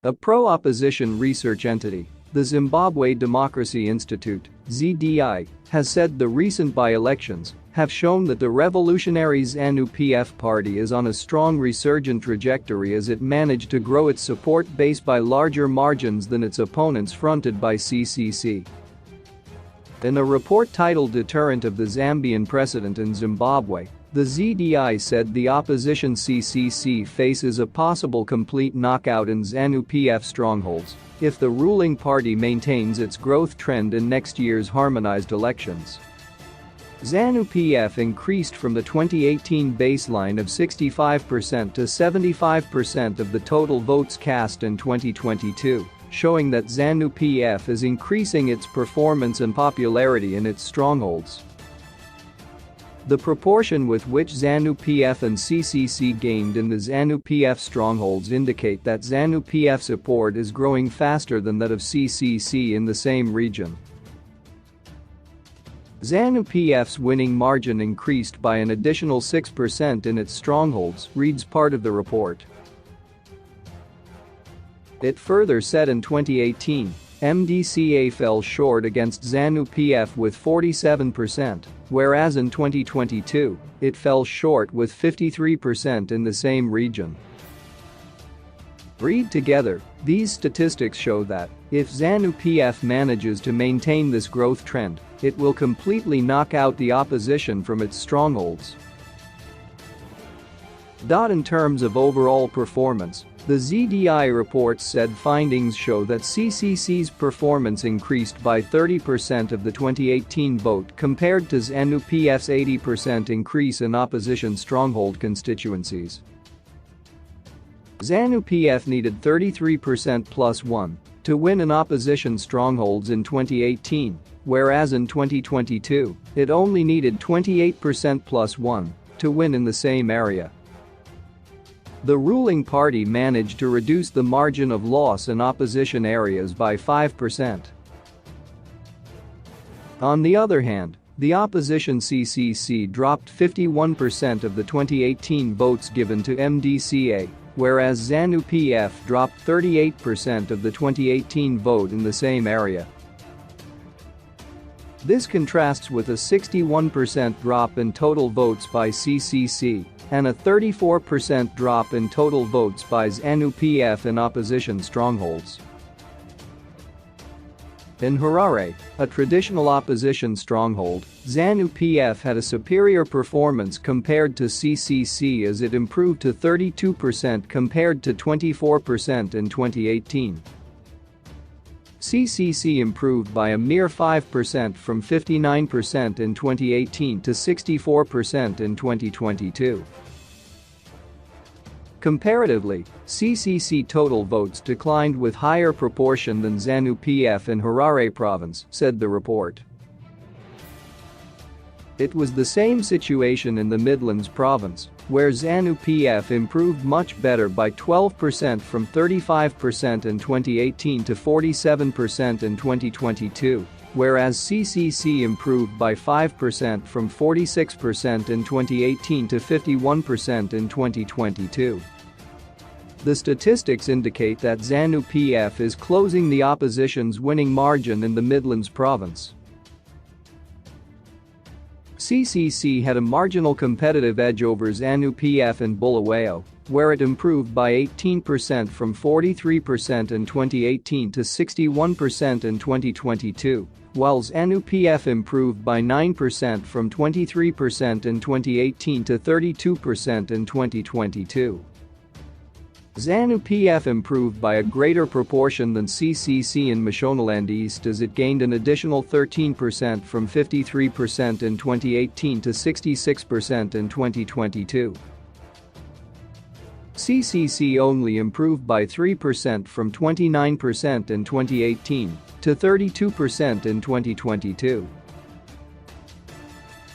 A pro-opposition research entity, the Zimbabwe Democracy Institute, ZDI, has said the recent by-elections have shown that the revolutionary Zanu-PF party is on a strong resurgent trajectory as it managed to grow its support base by larger margins than its opponents fronted by CCC. In a report titled Deterrent of the Zambian President in Zimbabwe, the ZDI said the opposition CCC faces a possible complete knockout in Zanu-PF strongholds if the ruling party maintains its growth trend in next year's harmonized elections. Zanu-PF increased from the 2018 baseline of 65% to 75% of the total votes cast in 2022, showing that Zanu-PF is increasing its performance and popularity in its strongholds. The proportion with which Zanu-PF and CCC gained in the Zanu-PF strongholds indicate that Zanu-PF support is growing faster than that of CCC in the same region. Zanu-PF's winning margin increased by an additional 6% in its strongholds, reads part of the report. It further said in 2018, MDCA fell short against Zanu-PF with 47%, whereas in 2022, it fell short with 53% in the same region. Read together, these statistics show that, if Zanu-PF manages to maintain this growth trend, it will completely knock out the opposition from its strongholds. In terms of overall performance, the ZDI report said findings show that CCC's performance increased by 30% of the 2018 vote compared to Zanu-PF's 80% increase in opposition stronghold constituencies. Zanu-PF needed 33% plus 1 to win in opposition strongholds in 2018, whereas in 2022, it only needed 28% plus 1 to win in the same area. The ruling party managed to reduce the margin of loss in opposition areas by 5%. On the other hand, the opposition CCC dropped 51% of the 2018 votes given to MDCA, whereas Zanu-PF dropped 38% of the 2018 vote in the same area. This contrasts with a 61% drop in total votes by CCC and a 34% drop in total votes by Zanu-PF in opposition strongholds. In Harare, a traditional opposition stronghold, Zanu-PF had a superior performance compared to CCC as it improved to 32% compared to 24% in 2018. CCC improved by a mere 5% from 59% in 2018 to 64% in 2022. Comparatively, CCC total votes declined with higher proportion than Zanu-PF in Harare province, said the report. It was the same situation in the Midlands province, where Zanu-PF improved much better by 12% from 35% in 2018 to 47% in 2022, whereas CCC improved by 5% from 46% in 2018 to 51% in 2022. The statistics indicate that Zanu-PF is closing the opposition's winning margin in the Midlands province. CCC had a marginal competitive edge over Zanu-PF in Bulawayo, where it improved by 18% from 43% in 2018 to 61% in 2022, while Zanu-PF improved by 9% from 23% in 2018 to 32% in 2022. Zanu-PF improved by a greater proportion than CCC in Mashonaland East as it gained an additional 13% from 53% in 2018 to 66% in 2022. CCC only improved by 3% from 29% in 2018 to 32% in 2022.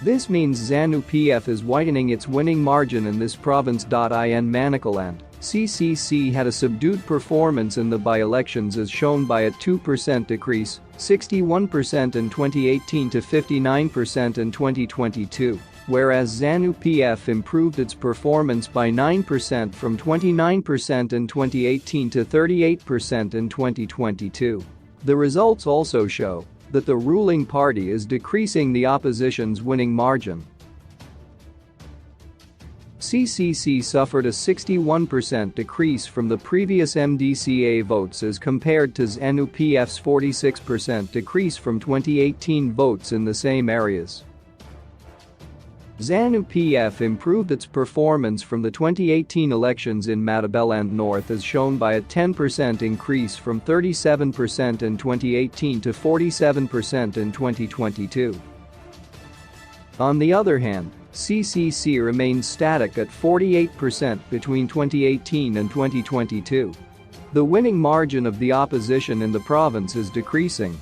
This means Zanu-PF is widening its winning margin in this province. In Manicaland, CCC had a subdued performance in the by-elections as shown by a 2% decrease, 61% in 2018 to 59% in 2022, whereas Zanu-PF improved its performance by 9% from 29% in 2018 to 38% in 2022. The results also show that the ruling party is decreasing the opposition's winning margin. CCC suffered a 61% decrease from the previous MDCA votes as compared to Zanu-PF's 46% decrease from 2018 votes in the same areas. Zanu-PF improved its performance from the 2018 elections in Matabeleland North as shown by a 10% increase from 37% in 2018 to 47% in 2022. On the other hand, CCC remains static at 48% between 2018 and 2022. The winning margin of the opposition in the province is decreasing.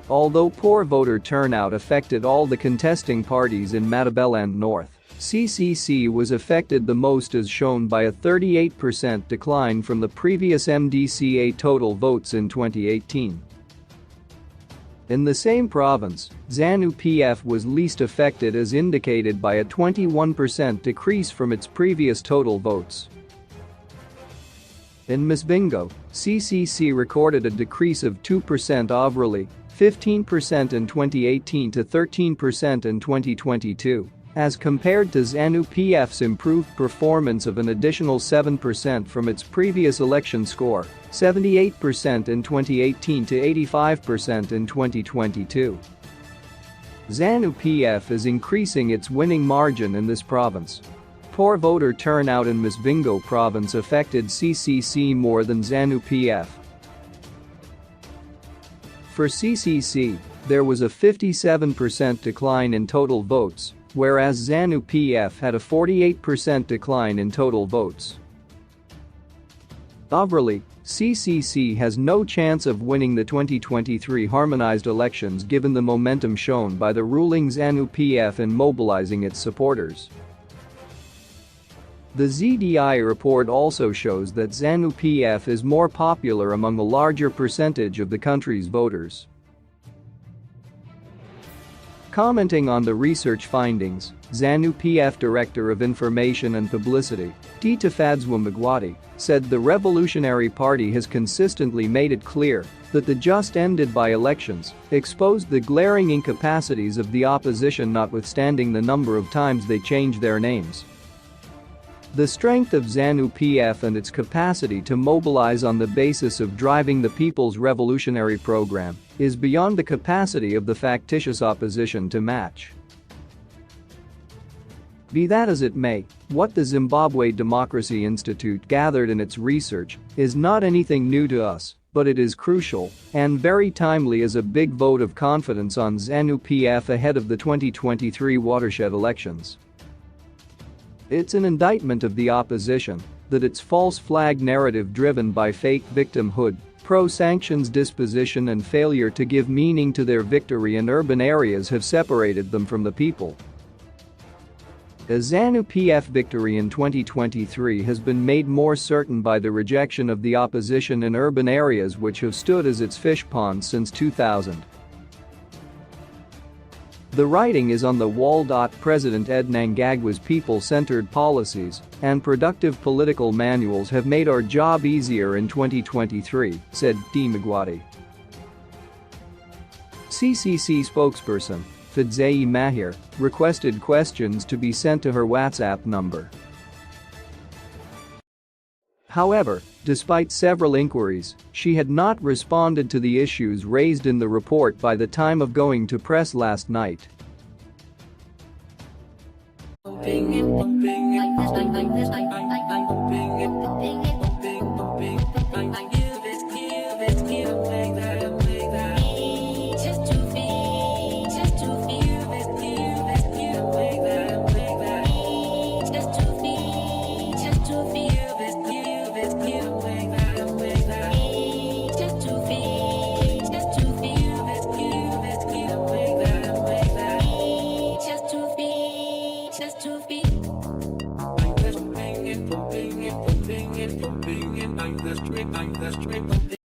Although poor voter turnout affected all the contesting parties in Matabeleland North, CCC was affected the most as shown by a 38% decline from the previous MDCA total votes in 2018. In the same province, Zanu-PF was least affected as indicated by a 21% decrease from its previous total votes. In Mnangagwa, CCC recorded a decrease of 2% overall, 15% in 2018 to 13% in 2022, as compared to Zanu-PF's improved performance of an additional 7% from its previous election score, 78% in 2018 to 85% in 2022. Zanu-PF is increasing its winning margin in this province. Poor voter turnout in Mnangagwa province affected CCC more than Zanu-PF. For CCC, there was a 57% decline in total votes, whereas Zanu-PF had a 48% decline in total votes. Overall, CCC has no chance of winning the 2023 harmonized elections given the momentum shown by the ruling Zanu-PF in mobilizing its supporters. The ZDI report also shows that Zanu-PF is more popular among a larger percentage of the country's voters. Commenting on the research findings, Zanu-PF Director of Information and Publicity, Mnangagwa, said the Revolutionary Party has consistently made it clear that the just-ended by-elections exposed the glaring incapacities of the opposition notwithstanding the number of times they changed their names. The strength of Zanu-PF and its capacity to mobilize on the basis of driving the People's Revolutionary Program is beyond the capacity of the factitious opposition to match. Be that as it may, what the Zimbabwe Democracy Institute gathered in its research is not anything new to us, but it is crucial and very timely as a big vote of confidence on Zanu-PF ahead of the 2023 watershed elections. It's an indictment of the opposition that its false flag narrative driven by fake victimhood, pro-sanctions disposition and failure to give meaning to their victory in urban areas have separated them from the people. A Zanu-PF victory in 2023 has been made more certain by the rejection of the opposition in urban areas which have stood as its fish ponds since 2000. The writing is on the wall. President Mnangagwa's people-centered policies and productive political manuals have made our job easier in 2023, said Mnangagwa. CCC spokesperson, Fadzai Mahir, requested questions to be sent to her WhatsApp number. However, despite several inquiries, she had not responded to the issues raised in the report by the time of going to press last night. Bing it.